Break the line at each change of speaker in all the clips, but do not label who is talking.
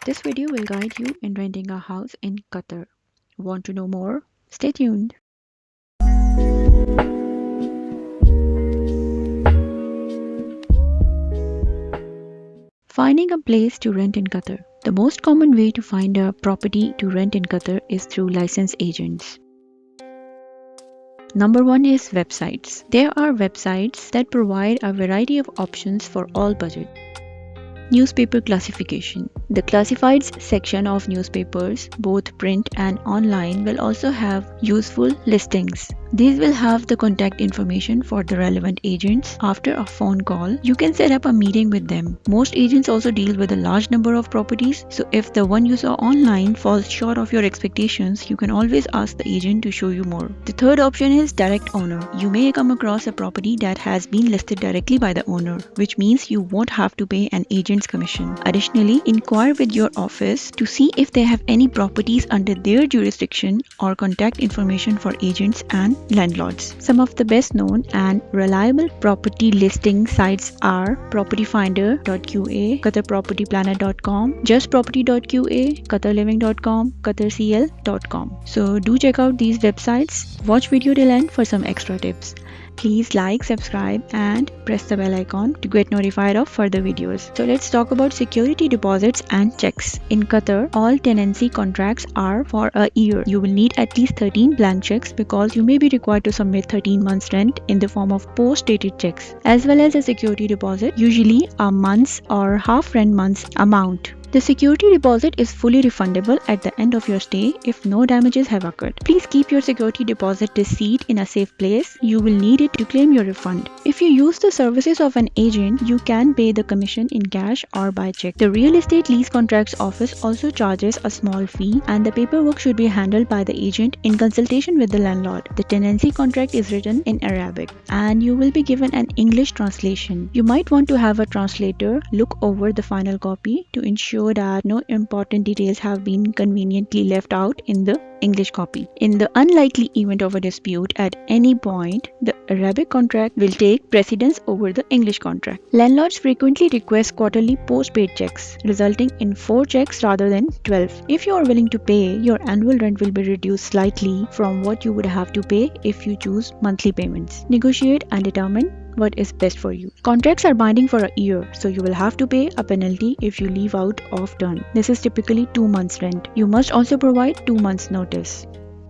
This video will guide you in renting a house in Qatar. Want to know more? Stay tuned. Finding a place to rent in Qatar. The most common way to find a property to rent in Qatar is through licensed agents. Number one is websites. There are websites that provide a variety of options for all budgets. Newspaper classification. The classifieds section of newspapers, both print and online, will also have useful listings. These will have the contact information for the relevant agents. After a phone call, you can set up a meeting with them. Most agents also deal with a large number of properties, so if the one you saw online falls short of your expectations, you can always ask the agent to show you more. The third option is direct owner. You may come across a property that has been listed directly by the owner, which means you won't have to pay an agent's commission. Additionally, inquire with your office to see if they have any properties under their jurisdiction or contact information for agents and landlords. Some of the best known and reliable property listing sites are propertyfinder.qa, qatarpropertyplanner.com, justproperty.qa, qatarliving.com, qatarcl.com. So do check out these websites. Watch video till end for some extra tips. Please like, subscribe and press the bell icon to get notified of further videos. So let's talk about security deposits and checks. In Qatar, all tenancy contracts are for a year. You will need at least 13 blank checks because you may be required to submit 13 months rent in the form of post-dated checks, as well as a security deposit, usually a month's or half rent month's amount. The security deposit is fully refundable at the end of your stay if no damages have occurred. Please keep your security deposit receipt in a safe place. You will need it to claim your refund. If you use the services of an agent, you can pay the commission in cash or by check. The Real Estate Lease Contracts Office also charges a small fee, and the paperwork should be handled by the agent in consultation with the landlord. The tenancy contract is written in Arabic, and you will be given an English translation. You might want to have a translator look over the final copy to ensure that no important details have been conveniently left out in the English copy. In the unlikely event of a dispute at any point, the Arabic contract will take precedence over the English contract. Landlords frequently request quarterly post-paid checks, resulting in 4 checks rather than 12. If you are willing to pay, your annual rent will be reduced slightly from what you would have to pay if you choose monthly payments. Negotiate and determine what is best for you. Contracts are binding for a year, so you will have to pay a penalty if you leave out of turn. This is typically 2 months rent. You must also provide 2 months notice.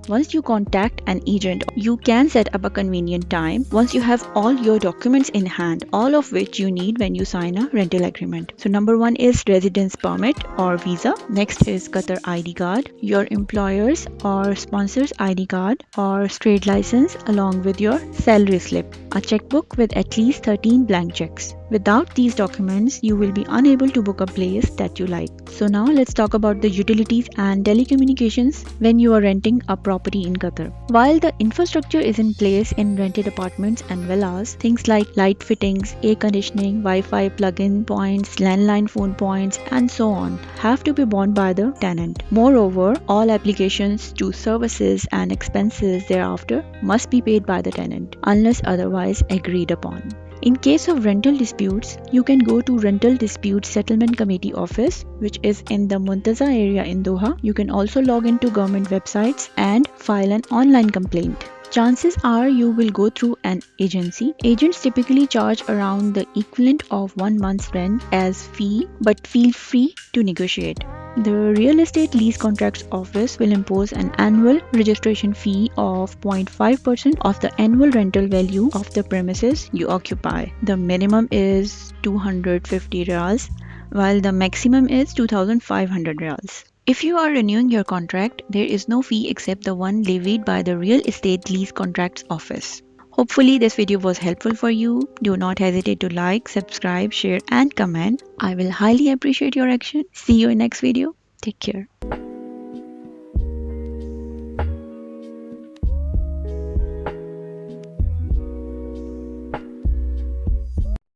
Once you contact an agent, you can set up a convenient time once you have all your documents in hand, all of which you need when you sign a rental agreement. So number one is residence permit or visa. Next is Qatar ID card, your employer's or sponsor's ID card or trade license along with your salary slip, a checkbook with at least 13 blank checks. Without these documents, you will be unable to book a place that you like. So now let's talk about the utilities and telecommunications when you are renting a property in Qatar. While the infrastructure is in place in rented apartments and villas, things like light fittings, air conditioning, Wi-Fi plug-in points, landline phone points, and so on have to be borne by the tenant. Moreover, all applications to services and expenses thereafter must be paid by the tenant, unless otherwise agreed upon. In case of rental disputes, you can go to Rental Dispute Settlement Committee office, which is in the Muntaza area in Doha. You can also log into government websites and file an online complaint. Chances are you will go through an agency. Agents typically charge around the equivalent of 1 month's rent as fee, but feel free to negotiate. The Real Estate Lease Contracts Office will impose an annual registration fee of 0.5% of the annual rental value of the premises you occupy. The minimum is 250 riyals, while the maximum is 2,500 riyals. If you are renewing your contract, there is no fee except the one levied by the Real Estate Lease Contracts Office. Hopefully this video was helpful for you. Do not hesitate to like, subscribe, share and comment. I will highly appreciate your action. See you in next video. Take care.